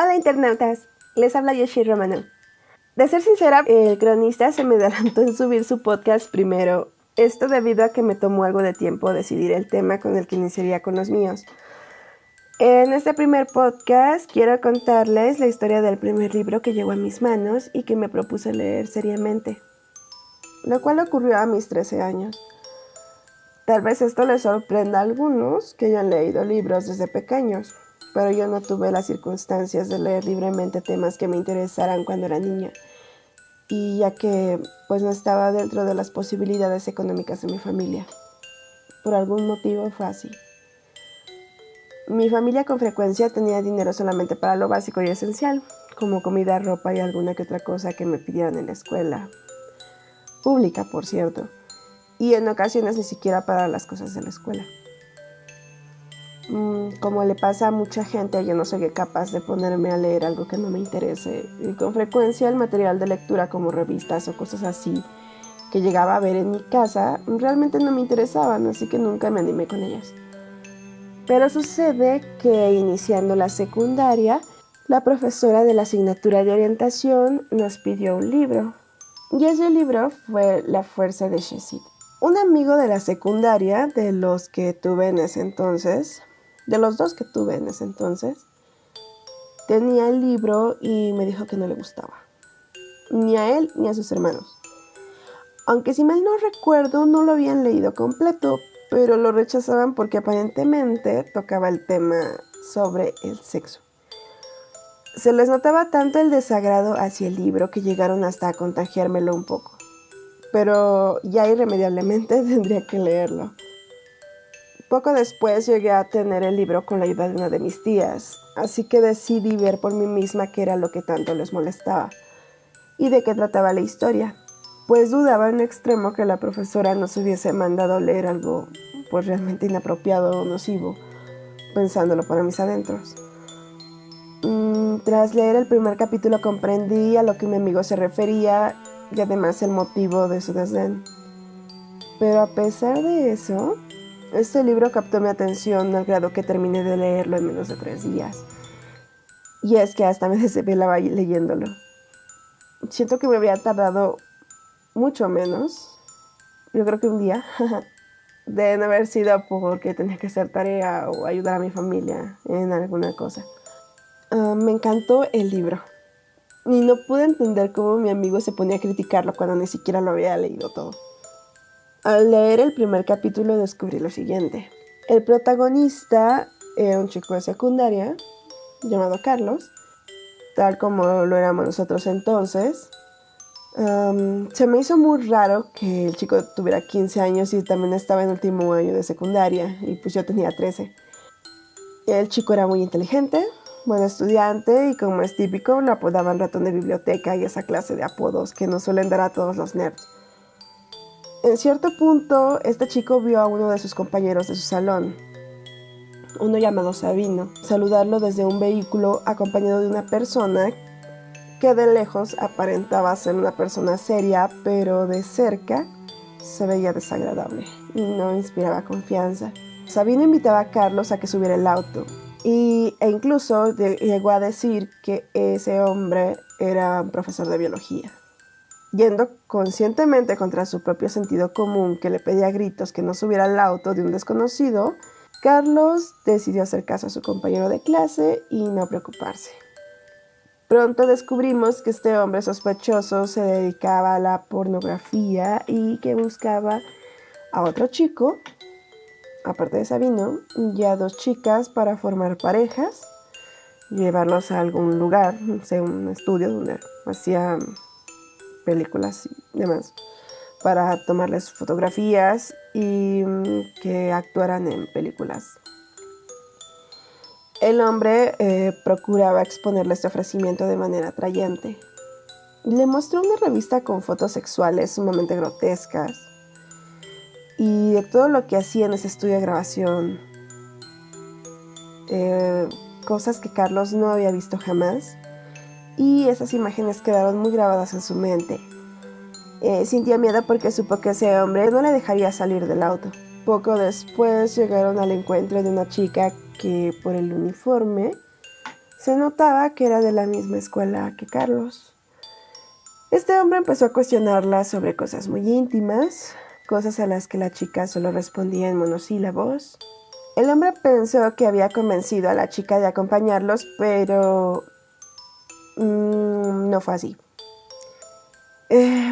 Hola internautas, les habla Yoshi Romano. De ser sincera, el cronista se me adelantó en subir su podcast primero. Esto debido a que me tomó algo de tiempo decidir el tema con el que iniciaría con los míos. En este primer podcast quiero contarles la historia del primer libro que llegó a mis manos y que me propuse leer seriamente, lo cual ocurrió a mis 13 años. Tal vez esto les sorprenda a algunos que hayan leído libros desde pequeños, pero yo no tuve las circunstancias de leer libremente temas que me interesaran cuando era niña, y ya que pues no estaba dentro de las posibilidades económicas de mi familia. Por algún motivo fue así. Mi familia con frecuencia tenía dinero solamente para lo básico y esencial, como comida, ropa y alguna que otra cosa que me pidieran en la escuela. Pública, por cierto. Y en ocasiones ni siquiera para las cosas de la escuela. Como le pasa a mucha gente, yo no soy capaz de ponerme a leer algo que no me interese. Y con frecuencia el material de lectura como revistas o cosas así que llegaba a ver en mi casa realmente no me interesaban, así que nunca me animé con ellas. Pero sucede que iniciando la secundaria, la profesora de la asignatura de orientación nos pidió un libro. Y ese libro fue La fuerza de Shezid. Un amigo de la secundaria, de los que tuve en ese entonces, de los dos que tuve en ese entonces, tenía el libro y me dijo que no le gustaba. Ni a él ni a sus hermanos. Aunque si mal no recuerdo, no lo habían leído completo, pero lo rechazaban porque aparentemente tocaba el tema sobre el sexo. Se les notaba tanto el desagrado hacia el libro que llegaron hasta a contagiármelo un poco. Pero ya irremediablemente tendría que leerlo. Poco después llegué a tener el libro con la ayuda de una de mis tías, así que decidí ver por mí misma qué era lo que tanto les molestaba y de qué trataba la historia, pues dudaba en extremo que la profesora nos hubiese mandado leer algo pues realmente inapropiado o nocivo, pensándolo para mis adentros. Tras leer el primer capítulo comprendí a lo que mi amigo se refería y además el motivo de su desdén. Pero a pesar de eso, este libro captó mi atención al grado que terminé de leerlo en menos de 3 días. Y es que hasta me desvelaba leyéndolo. Siento que me había tardado mucho menos, yo creo que un día, de no haber sido porque tenía que hacer tarea o ayudar a mi familia en alguna cosa. Me encantó el libro. Y no pude entender cómo mi amigo se ponía a criticarlo cuando ni siquiera lo había leído todo. Al leer el primer capítulo descubrí lo siguiente. El protagonista era un chico de secundaria llamado Carlos, tal como lo éramos nosotros entonces. Se me hizo muy raro que el chico tuviera 15 años y también estaba en último año de secundaria, y pues yo tenía 13. El chico era muy inteligente, buen estudiante y, como es típico, lo apodaban ratón de biblioteca y esa clase de apodos que nos suelen dar a todos los nerds. En cierto punto, este chico vio a uno de sus compañeros de su salón, uno llamado Sabino, saludarlo desde un vehículo acompañado de una persona que de lejos aparentaba ser una persona seria, pero de cerca se veía desagradable y no inspiraba confianza. Sabino invitaba a Carlos a que subiera el auto e incluso llegó a decir que ese hombre era un profesor de biología. Yendo conscientemente contra su propio sentido común, que le pedía a gritos que no subiera al auto de un desconocido, Carlos decidió hacer caso a su compañero de clase y no preocuparse. Pronto descubrimos que este hombre sospechoso se dedicaba a la pornografía y que buscaba a otro chico, aparte de Sabino, y a 2 chicas para formar parejas, llevarlos a algún lugar, no sé, un estudio donde hacía películas y demás, para tomarles fotografías y que actuaran en películas. El hombre procuraba exponerle este ofrecimiento de manera atrayente. Le mostró una revista con fotos sexuales sumamente grotescas y de todo lo que hacía en ese estudio de grabación. Cosas que Carlos no había visto jamás, y esas imágenes quedaron muy grabadas en su mente. Sintió miedo porque supo que ese hombre no le dejaría salir del auto. Poco después llegaron al encuentro de una chica que por el uniforme Se notaba que era de la misma escuela que Carlos. Este hombre empezó a cuestionarla sobre cosas muy íntimas, cosas a las que la chica solo respondía en monosílabos. El hombre pensó que había convencido a la chica de acompañarlos, pero no fue así.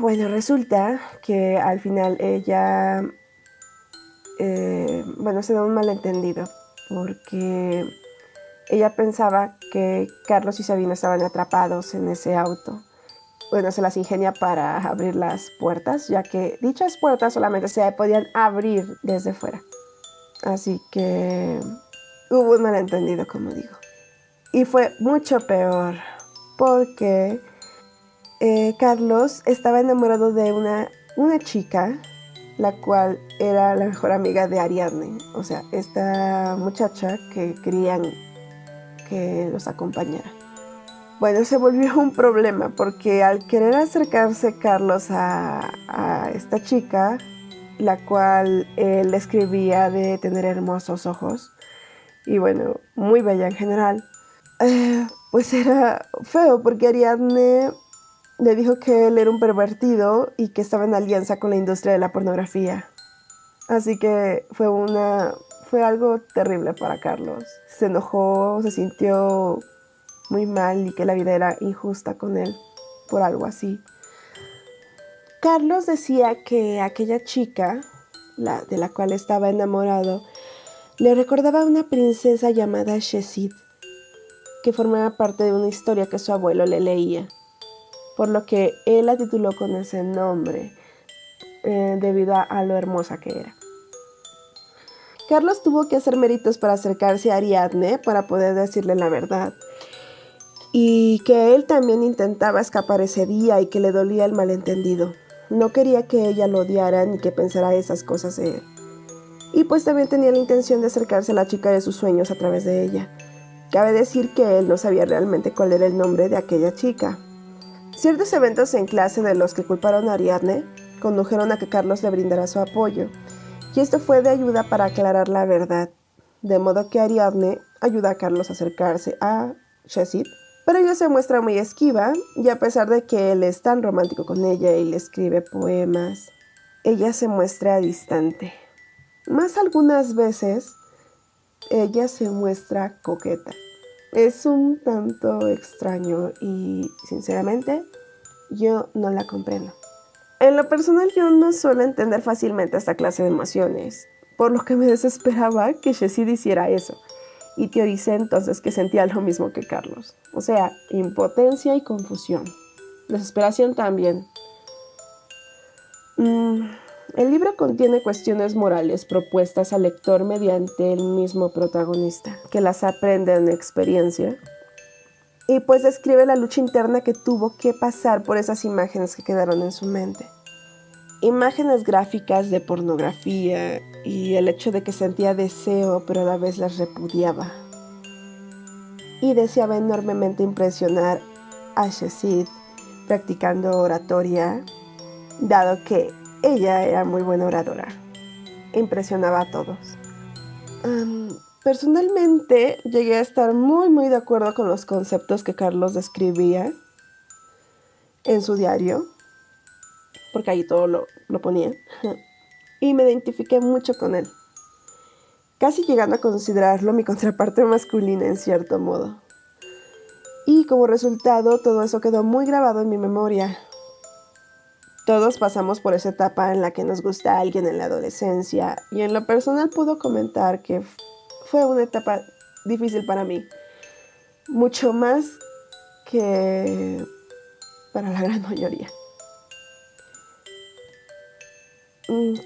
Bueno, resulta que al final ella, se da un malentendido, porque ella pensaba que Carlos y Sabina estaban atrapados en ese auto. Bueno, se las ingenia para abrir las puertas, ya que dichas puertas solamente se podían abrir desde fuera. Así que hubo un malentendido, como digo. Y fue mucho peor, porque Carlos estaba enamorado de una chica, la cual era la mejor amiga de Ariadne. O sea, esta muchacha que querían que los acompañara. Bueno, se volvió un problema porque al querer acercarse Carlos a esta chica, la cual él escribía de tener hermosos ojos y bueno, muy bella en general, pues era feo porque Ariadne le dijo que él era un pervertido y que estaba en alianza con la industria de la pornografía. Así que fue algo terrible para Carlos. Se enojó, se sintió muy mal y que la vida era injusta con él por algo así. Carlos decía que aquella chica, de la cual estaba enamorado, le recordaba a una princesa llamada Shezid, que formaba parte de una historia que su abuelo le leía, por lo que él la tituló con ese nombre, debido a lo hermosa que era. Carlos tuvo que hacer méritos para acercarse a Ariadne para poder decirle la verdad, y que él también intentaba escapar ese día y que le dolía el malentendido. No quería que ella lo odiara ni que pensara esas cosas de él. Y pues también tenía la intención de acercarse a la chica de sus sueños a través de ella. Cabe decir que él no sabía realmente cuál era el nombre de aquella chica. Ciertos eventos en clase de los que culparon a Ariadne condujeron a que Carlos le brindara su apoyo, y esto fue de ayuda para aclarar la verdad, de modo que Ariadne ayuda a Carlos a acercarse a Shezid, pero ella se muestra muy esquiva, y a pesar de que él es tan romántico con ella y le escribe poemas, ella se muestra distante. Más algunas veces, ella se muestra coqueta. Es un tanto extraño y, sinceramente, yo no la comprendo. En lo personal, yo no suelo entender fácilmente esta clase de emociones, por lo que me desesperaba que Shezid hiciera eso, y teoricé entonces que sentía lo mismo que Carlos. O sea, impotencia y confusión. Desesperación también. El libro contiene cuestiones morales propuestas al lector mediante el mismo protagonista, que las aprende en experiencia, y pues describe la lucha interna que tuvo que pasar por esas imágenes que quedaron en su mente. Imágenes gráficas de pornografía y el hecho de que sentía deseo pero a la vez las repudiaba. Y deseaba enormemente impresionar a Shezid practicando oratoria, dado que ella era muy buena oradora. Impresionaba a todos. Personalmente llegué a estar muy de acuerdo con los conceptos que Carlos describía en su diario, porque ahí todo lo ponía, y me identifiqué mucho con él, casi llegando a considerarlo mi contraparte masculina en cierto modo. Y como resultado, todo eso quedó muy grabado en mi memoria. Todos pasamos por esa etapa en la que nos gusta alguien en la adolescencia, y en lo personal puedo comentar que fue una etapa difícil para mí, mucho más que para la gran mayoría.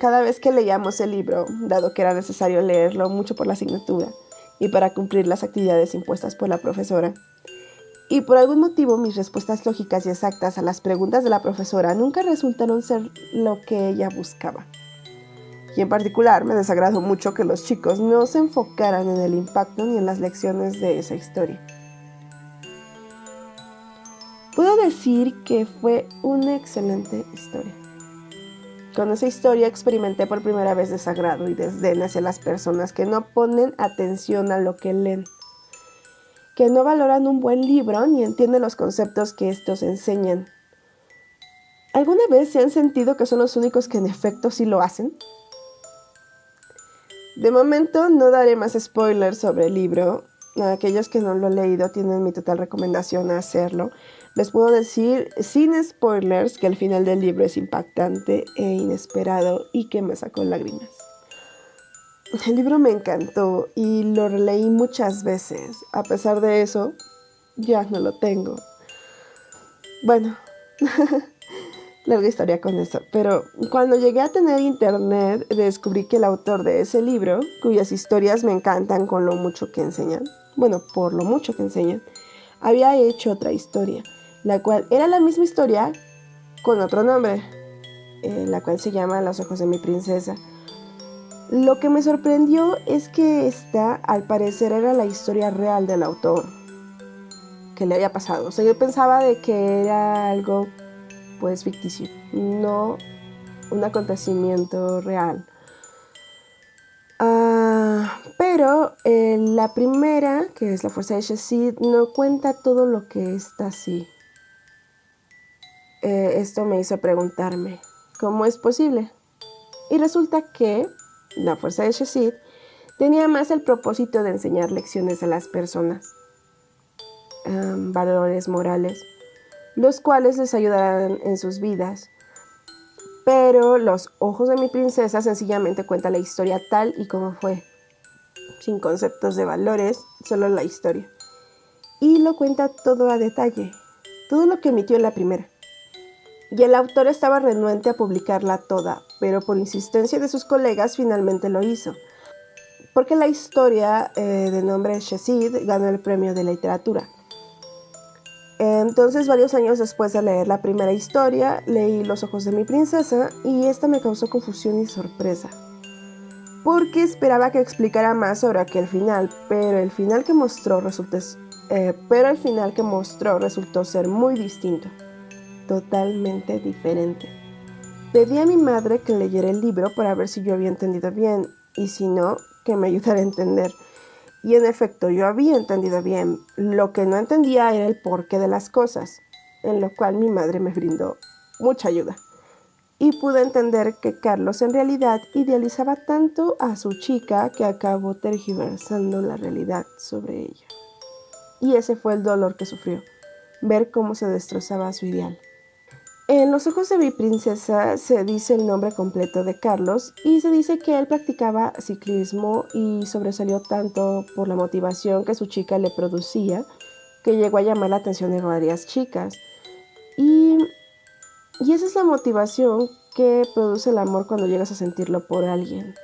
Cada vez que leíamos el libro, dado que era necesario leerlo mucho por la asignatura y para cumplir las actividades impuestas por la profesora, y por algún motivo mis respuestas lógicas y exactas a las preguntas de la profesora nunca resultaron ser lo que ella buscaba. Y en particular me desagradó mucho que los chicos no se enfocaran en el impacto ni en las lecciones de esa historia. Puedo decir que fue una excelente historia. Con esa historia experimenté por primera vez desagrado y desdén hacia las personas que no ponen atención a lo que leen, que no valoran un buen libro ni entienden los conceptos que estos enseñan. ¿Alguna vez se han sentido que son los únicos que en efecto sí lo hacen? De momento no daré más spoilers sobre el libro. Aquellos que no lo han leído tienen mi total recomendación a hacerlo. Les puedo decir sin spoilers que el final del libro es impactante e inesperado y que me sacó lágrimas. El libro me encantó y lo releí muchas veces. A pesar de eso, ya no lo tengo. Bueno, larga historia con eso, pero cuando llegué a tener internet descubrí que el autor de ese libro, cuyas historias me encantan con lo mucho que enseñan, bueno, por lo mucho que enseñan, había hecho otra historia, la cual era la misma historia con otro nombre, la cual se llama Los ojos de mi princesa. Lo que me sorprendió es que esta, al parecer, era la historia real del autor, que le había pasado. O sea, yo pensaba de que era algo pues ficticio, no un acontecimiento real. Pero la primera, que es La fuerza de Shazid, no cuenta todo lo que está así. Esto me hizo preguntarme, ¿cómo es posible? Y resulta que La fuerza de Shazid tenía más el propósito de enseñar lecciones a las personas, valores morales, los cuales les ayudarán en sus vidas. Pero Los ojos de mi princesa sencillamente cuenta la historia tal y como fue, sin conceptos de valores, solo la historia. Y lo cuenta todo a detalle, todo lo que emitió en la primera. Y el autor estaba renuente a publicarla toda, pero por insistencia de sus colegas finalmente lo hizo, porque la historia de nombre Shazid ganó el premio de literatura. Entonces, varios años después de leer la primera historia, leí Los ojos de mi princesa y esta me causó confusión y sorpresa, porque esperaba que explicara más sobre aquel final, pero el final que mostró resultó ser muy distinto, totalmente diferente. Pedí a mi madre que leyera el libro para ver si yo había entendido bien, y si no, que me ayudara a entender. Y en efecto, yo había entendido bien. Lo que no entendía era el porqué de las cosas, en lo cual mi madre me brindó mucha ayuda. Y pude entender que Carlos en realidad idealizaba tanto a su chica que acabó tergiversando la realidad sobre ella. Y ese fue el dolor que sufrió, ver cómo se destrozaba su ideal. En Los ojos de mi princesa se dice el nombre completo de Carlos y se dice que él practicaba ciclismo y sobresalió tanto por la motivación que su chica le producía que llegó a llamar la atención de varias chicas. Y esa es la motivación que produce el amor cuando llegas a sentirlo por alguien.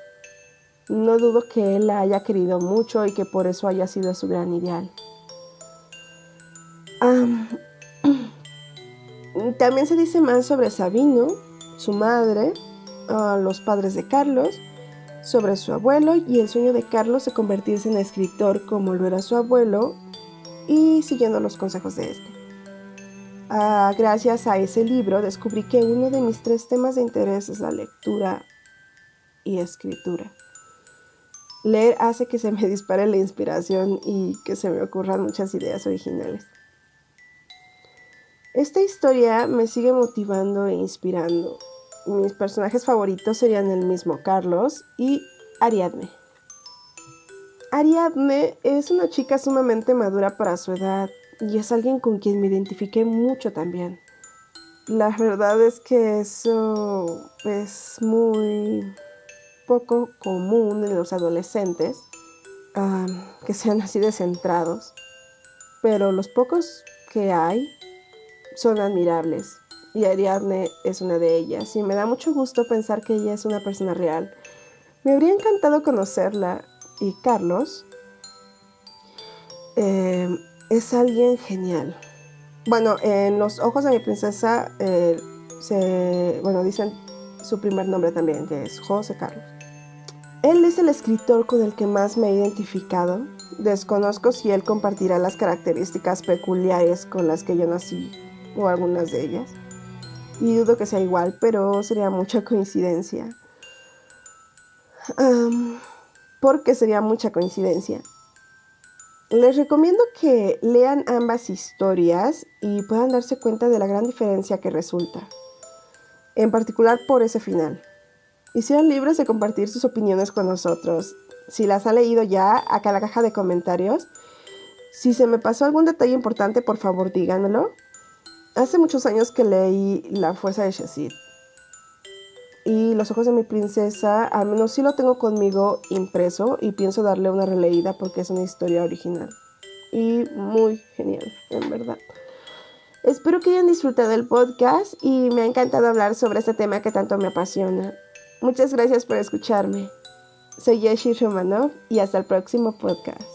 No dudo que él la haya querido mucho y que por eso haya sido su gran ideal. También se dice más sobre Sabino, su madre, los padres de Carlos, sobre su abuelo y el sueño de Carlos de convertirse en escritor como lo era su abuelo y siguiendo los consejos de este. Gracias a ese libro descubrí que uno de mis 3 temas de interés es la lectura y escritura. Leer hace que se me dispare la inspiración y que se me ocurran muchas ideas originales. Esta historia me sigue motivando e inspirando. Mis personajes favoritos serían el mismo Carlos y Ariadne. Ariadne es una chica sumamente madura para su edad y es alguien con quien me identifiqué mucho también. La verdad es que eso es muy poco común en los adolescentes, que sean así de centrados, pero los pocos que hay son admirables y Ariadne es una de ellas y me da mucho gusto pensar que ella es una persona real. Me habría encantado conocerla y Carlos es alguien genial. Bueno, en Los ojos de mi princesa dicen su primer nombre también, que es José Carlos. Él es el escritor con el que más me he identificado. Desconozco si él compartirá las características peculiares con las que yo nací o algunas de ellas, y dudo que sea igual, pero sería mucha coincidencia. Porque sería mucha coincidencia. Les recomiendo que lean ambas historias y puedan darse cuenta de la gran diferencia que resulta, en particular por ese final. Y sean libres de compartir sus opiniones con nosotros. Si las han leído ya, acá en la caja de comentarios. Si se me pasó algún detalle importante, por favor díganmelo. Hace muchos años que leí La fuerza de Shazid. Y Los ojos de mi princesa, al menos sí lo tengo conmigo impreso y pienso darle una releída porque es una historia original. Y muy genial, en verdad. Espero que hayan disfrutado el podcast y me ha encantado hablar sobre este tema que tanto me apasiona. Muchas gracias por escucharme. Soy Yeshi Romanov y hasta el próximo podcast.